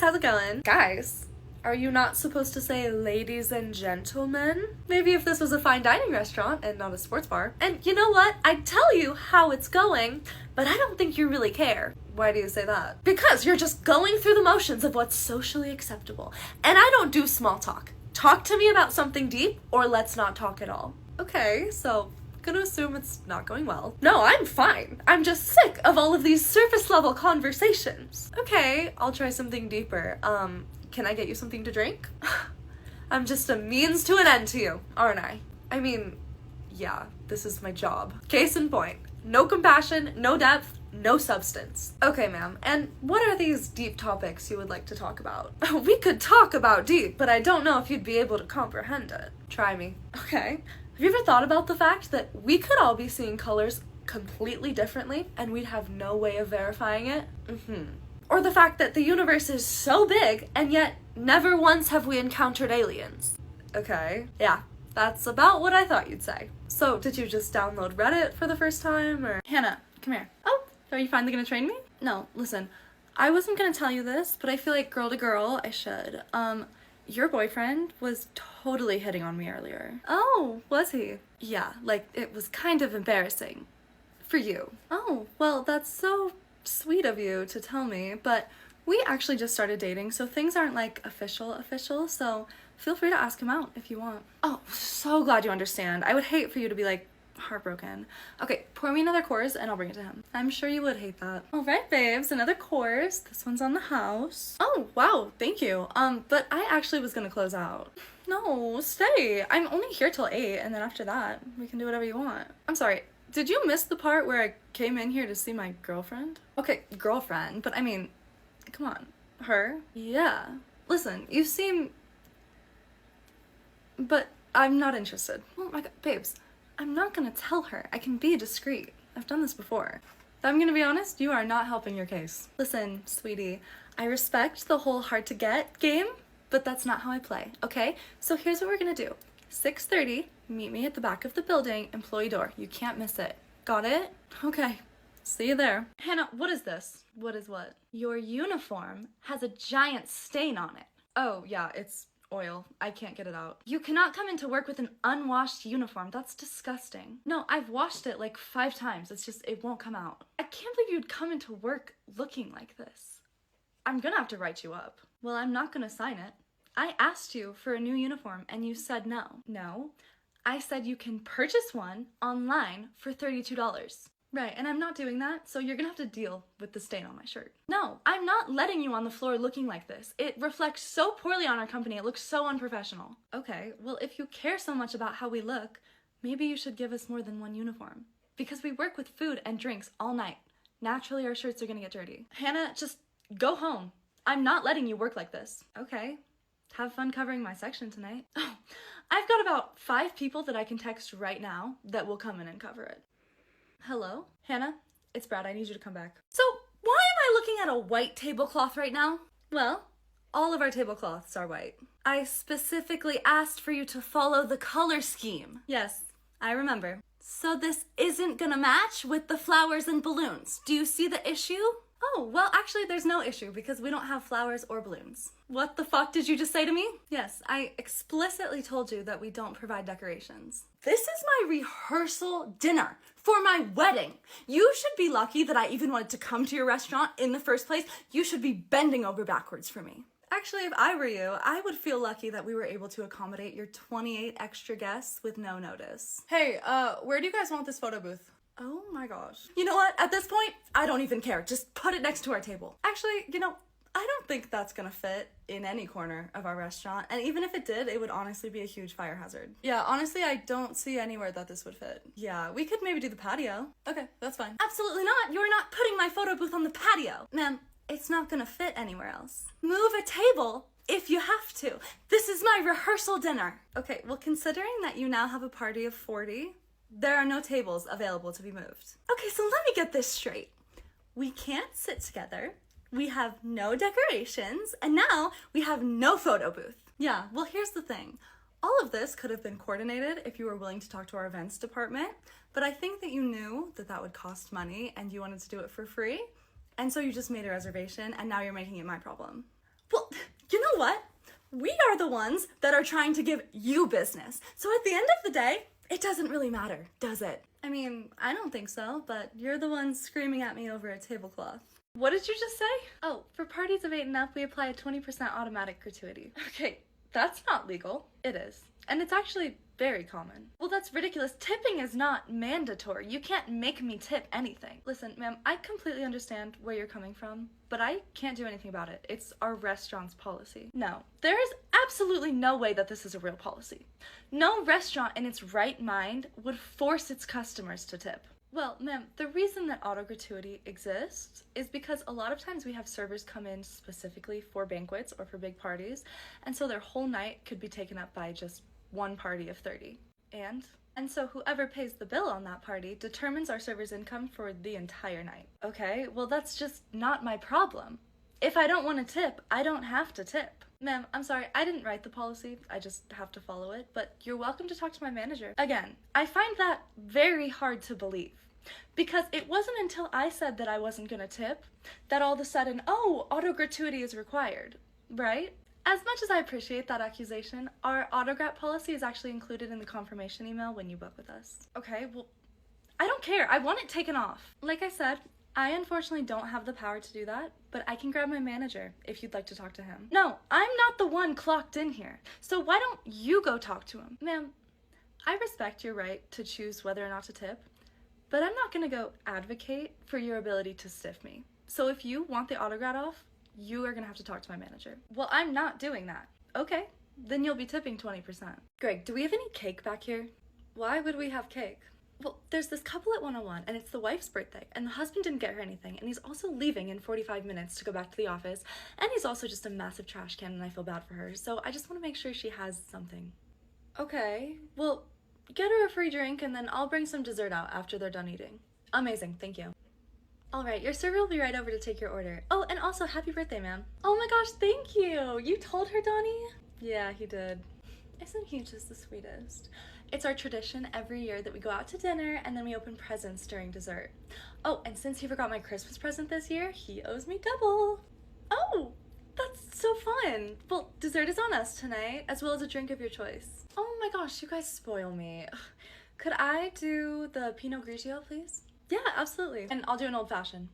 how's it going? Guys, are you not supposed to say ladies and gentlemen? Maybe if this was a fine dining restaurant and not a sports bar. And you know what? I'd tell you how it's going, but I don't think you really care. Why do you say that? Because you're just going through the motions of what's socially acceptable. And I don't do small talk. Talk to me about something deep, or let's not talk at all. Okay, so gonna assume it's not going well. No, I'm fine. I'm just sick of all of these surface level conversations. Okay, I'll try something deeper. Can I get you something to drink? I'm just a means to an end to you, aren't I? I mean, yeah, this is my job. Case in point. No compassion, no depth, no substance. Okay, ma'am, and what are these deep topics you would like to talk about? We could talk about deep, but I don't know if you'd be able to comprehend it. Try me. Okay. Have you ever thought about the fact that we could all be seeing colors completely differently and we'd have no way of verifying it? Or the fact that the universe is so big and yet never once have we encountered aliens? Okay. Yeah, that's about what I thought you'd say. So, did you just download Reddit for the first time, or? Hannah, come here. Oh, are you finally gonna train me? No, listen, I wasn't gonna tell you this, but I feel like girl to girl, I should. Your boyfriend was totally hitting on me earlier. Oh, was he? Yeah, like, it was kind of embarrassing. For you. Oh, well, that's so sweet of you to tell me, but we actually just started dating, so things aren't, like, official, so feel free to ask him out if you want. Oh, so glad you understand. I would hate for you to be, like, heartbroken. Okay, pour me another course and I'll bring it to him. I'm sure you would hate that. All right, babes, another course. This one's on the house. Oh, wow, thank you. But I actually was gonna close out. No, stay. I'm only here till 8, and then after that, we can do whatever you want. I'm sorry, did you miss the part where I came in here to see my girlfriend? Okay, girlfriend, but I mean, come on. Her? Yeah. Listen, you seem... But I'm not interested. Oh my god, babes. I'm not gonna tell her. I can be discreet. I've done this before. If I'm gonna be honest, you are not helping your case. Listen, sweetie, I respect the whole hard to get game, but that's not how I play, okay? So here's what we're gonna do. 6:30, meet me at the back of the building, employee door. You can't miss it. Got it? Okay. See you there. Hannah, what is this? What is what? Your uniform has a giant stain on it. Oh, yeah, it's oil. I can't get it out. You cannot come into work with an unwashed uniform. That's disgusting. No, I've washed it like 5 times. It's just, it won't come out. I can't believe you'd come into work looking like this. I'm gonna have to write you up. Well, I'm not gonna sign it. I asked you for a new uniform and you said no. No, I said you can purchase one online for $32. Right, and I'm not doing that, so you're gonna have to deal with the stain on my shirt. No, I'm not letting you on the floor looking like this. It reflects so poorly on our company, it looks so unprofessional. Okay, well, if you care so much about how we look, maybe you should give us more than one uniform. Because we work with food and drinks all night. Naturally, our shirts are gonna get dirty. Hannah, just go home. I'm not letting you work like this. Okay, have fun covering my section tonight. Oh, I've got about 5 people that I can text right now that will come in and cover it. Hello? Hannah? It's Brad, I need you to come back. So, why am I looking at a white tablecloth right now? Well, all of our tablecloths are white. I specifically asked for you to follow the color scheme. Yes, I remember. So this isn't gonna match with the flowers and balloons. Do you see the issue? Oh, well, actually, there's no issue because we don't have flowers or balloons. What the fuck did you just say to me? Yes, I explicitly told you that we don't provide decorations. This is my rehearsal dinner for my wedding. You should be lucky that I even wanted to come to your restaurant in the first place. You should be bending over backwards for me. Actually, if I were you, I would feel lucky that we were able to accommodate your 28 extra guests with no notice. Hey, where do you guys want this photo booth? Oh my gosh. You know what? At this point, I don't even care. Just put it next to our table. Actually, you know, I don't think that's gonna fit in any corner of our restaurant. And even if it did, it would honestly be a huge fire hazard. Yeah, honestly, I don't see anywhere that this would fit. Yeah, we could maybe do the patio. Okay, that's fine. Absolutely not. You're not putting my photo booth on the patio. Ma'am, it's not gonna fit anywhere else. Move a table if you have to. This is my rehearsal dinner. Okay, well, considering that you now have a party of 40, there are no tables available to be moved. Okay, so let me get this straight. We can't sit together, we have no decorations, and now we have no photo booth. Yeah, well, here's the thing. All of this could have been coordinated if you were willing to talk to our events department, but I think that you knew that that would cost money and you wanted to do it for free, and so you just made a reservation, and now you're making it my problem. Well, you know what? We are the ones that are trying to give you business. So at the end of the day, it doesn't really matter, does it? I mean, I don't think so, but you're the one screaming at me over a tablecloth. What did you just say? Oh, for parties of 8 and up, we apply a 20% automatic gratuity. Okay, that's not legal. It is. And it's actually very common. Well, that's ridiculous. Tipping is not mandatory. You can't make me tip anything. Listen, ma'am, I completely understand where you're coming from, but I can't do anything about it. It's our restaurant's policy. No, there is absolutely no way that this is a real policy. No restaurant in its right mind would force its customers to tip. Well, ma'am, the reason that auto gratuity exists is because a lot of times we have servers come in specifically for banquets or for big parties, and so their whole night could be taken up by just one party of 30. And so whoever pays the bill on that party determines our server's income for the entire night. Okay, well that's just not my problem. If I don't want to tip, I don't have to tip. Ma'am, I'm sorry, I didn't write the policy, I just have to follow it, but you're welcome to talk to my manager. Again, I find that very hard to believe. Because it wasn't until I said that I wasn't gonna tip that all of a sudden, oh, auto gratuity is required, right? As much as I appreciate that accusation, our autograt policy is actually included in the confirmation email when you book with us. Okay, well, I don't care. I want it taken off. Like I said, I unfortunately don't have the power to do that, but I can grab my manager if you'd like to talk to him. No, I'm not the one clocked in here, so why don't you go talk to him? Ma'am, I respect your right to choose whether or not to tip, but I'm not gonna go advocate for your ability to stiff me. So if you want the autograt off, you are gonna have to talk to my manager. Well, I'm not doing that. Okay, then you'll be tipping 20%. Greg, do we have any cake back here? Why would we have cake? Well, there's this couple at 101, and it's the wife's birthday, and the husband didn't get her anything, and he's also leaving in 45 minutes to go back to the office, and he's also just a massive trash can, and I feel bad for her, so I just want to make sure she has something. Okay, well, get her a free drink, and then I'll bring some dessert out after they're done eating. Amazing, thank you. All right, your server will be right over to take your order. Oh, and also happy birthday, ma'am. Oh my gosh, thank you. You told her, Donnie? Yeah, he did. Isn't he just the sweetest? It's our tradition every year that we go out to dinner and then we open presents during dessert. Oh, and since he forgot my Christmas present this year, he owes me double. Oh, that's so fun. Well, dessert is on us tonight, as well as a drink of your choice. Oh my gosh, you guys spoil me. Could I do the Pinot Grigio, please? Yeah, absolutely. And I'll do an old fashioned.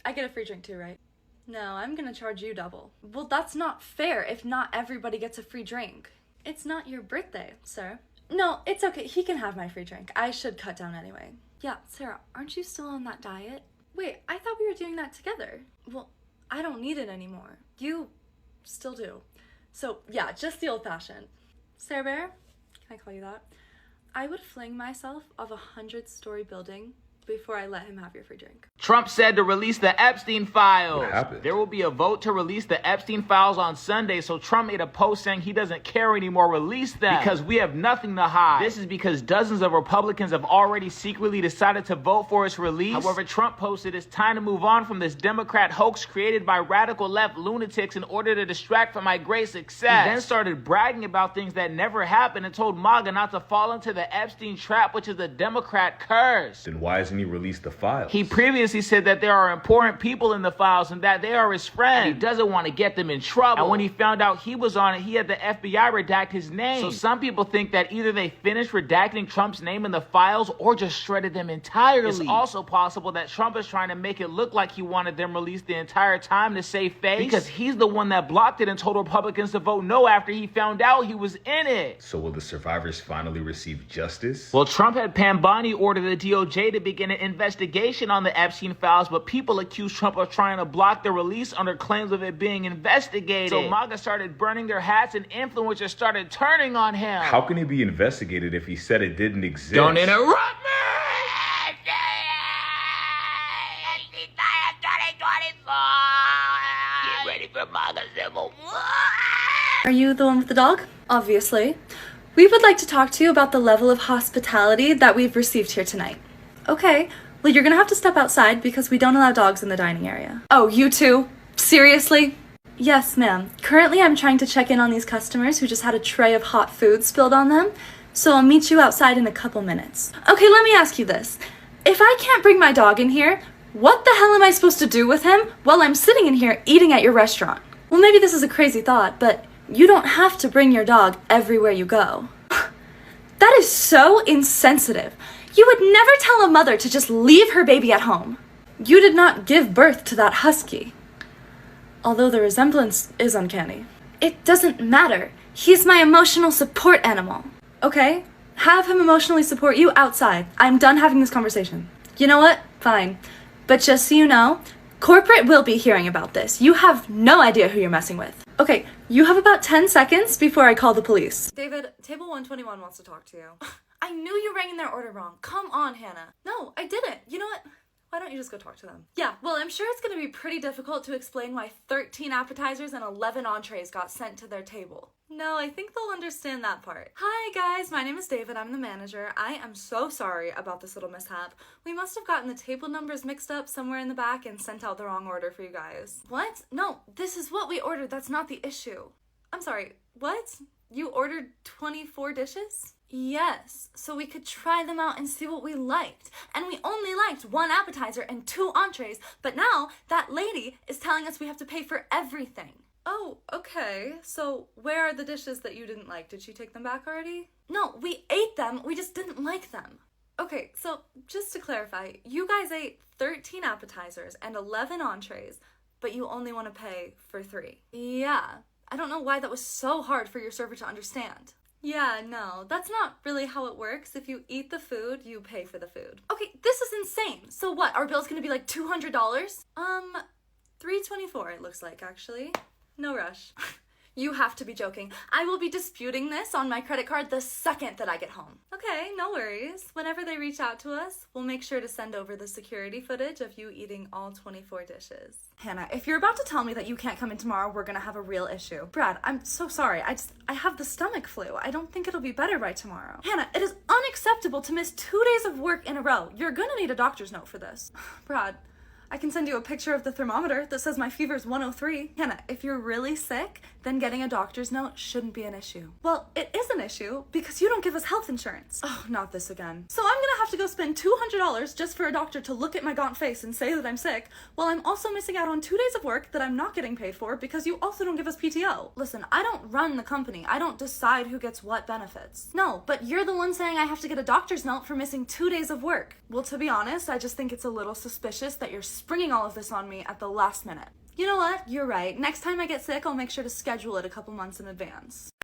I get a free drink too, right? No, I'm gonna charge you double. Well, that's not fair if not everybody gets a free drink. It's not your birthday, sir. No, it's okay. He can have my free drink. I should cut down anyway. Yeah, Sarah, aren't you still on that diet? Wait, I thought we were doing that together. Well, I don't need it anymore. You still do. So, yeah, just the old-fashioned. Sarah Bear, can I call you that? I would fling myself off a 100-story building before I let him have your free drink. Trump said to release the Epstein files. What happened? There will be a vote to release the Epstein files on Sunday, so Trump made a post saying he doesn't care anymore, release them, because we have nothing to hide. This is because dozens of Republicans have already secretly decided to vote for its release. However, Trump posted it's time to move on from this Democrat hoax created by radical left lunatics in order to distract from my great success. He then started bragging about things that never happened and told MAGA not to fall into the Epstein trap, which is the Democrat curse. Then why isn't he released the files? He previously said that there are important people in the files and that they are his friends. And he doesn't want to get them in trouble. And when he found out he was on it, he had the FBI redact his name. So some people think that either they finished redacting Trump's name in the files or just shredded them entirely. It's also possible that Trump is trying to make it look like he wanted them released the entire time to save face, because he's the one that blocked it and told Republicans to vote no after he found out he was in it. So will the survivors finally receive justice? Well, Trump had Pam Bondi order the DOJ to begin an investigation on the Epstein files, but people accused Trump of trying to block the release under claims of it being investigated. So MAGA started burning their hats and influencers started turning on him. How can it be investigated if he said it didn't exist? Don't interrupt me! Get ready for MAGA Civil War! Are you the one with the dog? Obviously. We would like to talk to you about the level of hospitality that we've received here tonight. Okay, well, you're gonna have to step outside because we don't allow dogs in the dining area. Oh, you too? Seriously? Yes, ma'am. Currently, I'm trying to check in on these customers who just had a tray of hot food spilled on them, so I'll meet you outside in a couple minutes. Okay, let me ask you this. If I can't bring my dog in here, what the hell am I supposed to do with him while I'm sitting in here eating at your restaurant? Well, maybe this is a crazy thought, but you don't have to bring your dog everywhere you go. That is so insensitive. You would never tell a mother to just leave her baby at home. You did not give birth to that husky. Although the resemblance is uncanny. It doesn't matter. He's my emotional support animal. Okay? Have him emotionally support you outside. I'm done having this conversation. You know what? Fine. But just so you know, corporate will be hearing about this. You have no idea who you're messing with. Okay, you have about 10 seconds before I call the police. David, table 121 wants to talk to you. I knew you rang in their order wrong. Come on, Hannah. No, I didn't. You know what? Why don't you just go talk to them? Yeah, well, I'm sure it's gonna be pretty difficult to explain why 13 appetizers and 11 entrees got sent to their table. No, I think they'll understand that part. Hi guys, my name is David, I'm the manager. I am so sorry about this little mishap. We must have gotten the table numbers mixed up somewhere in the back and sent out the wrong order for you guys. What? No, this is what we ordered, that's not the issue. I'm sorry, what? You ordered 24 dishes? Yes, so we could try them out and see what we liked. And we only liked 1 appetizer and 2 entrees, but now that lady is telling us we have to pay for everything. Oh, okay. So where are the dishes that you didn't like? Did she take them back already? No, we ate them, we just didn't like them. Okay, so just to clarify, you guys ate 13 appetizers and 11 entrees, but you only want to pay for 3. Yeah, I don't know why that was so hard for your server to understand. Yeah, no, that's not really how it works. If you eat the food, you pay for the food. Okay, this is insane. So what, our bill's gonna be like $200? $324 it looks like, actually. No rush. You have to be joking. I will be disputing this on my credit card the second that I get home. Okay, no worries. Whenever they reach out to us, we'll make sure to send over the security footage of you eating all 24 dishes. Hannah, if you're about to tell me that you can't come in tomorrow, we're gonna have a real issue. Brad, I'm so sorry. I have the stomach flu. I don't think it'll be better by tomorrow. Hannah, it is unacceptable to miss 2 days of work in a row. You're gonna need a doctor's note for this. Brad, I can send you a picture of the thermometer that says my fever's 103. Hannah, if you're really sick, then getting a doctor's note shouldn't be an issue. Well, it is an issue because you don't give us health insurance. Oh, not this again. So I'm gonna have to go spend $200 just for a doctor to look at my gaunt face and say that I'm sick, while I'm also missing out on 2 days of work that I'm not getting paid for because you also don't give us PTO. Listen, I don't run the company. I don't decide who gets what benefits. No, but you're the one saying I have to get a doctor's note for missing 2 days of work. Well, to be honest, I just think it's a little suspicious that you're springing all of this on me at the last minute. You know what? You're right. Next time I get sick, I'll make sure to schedule it a couple months in advance.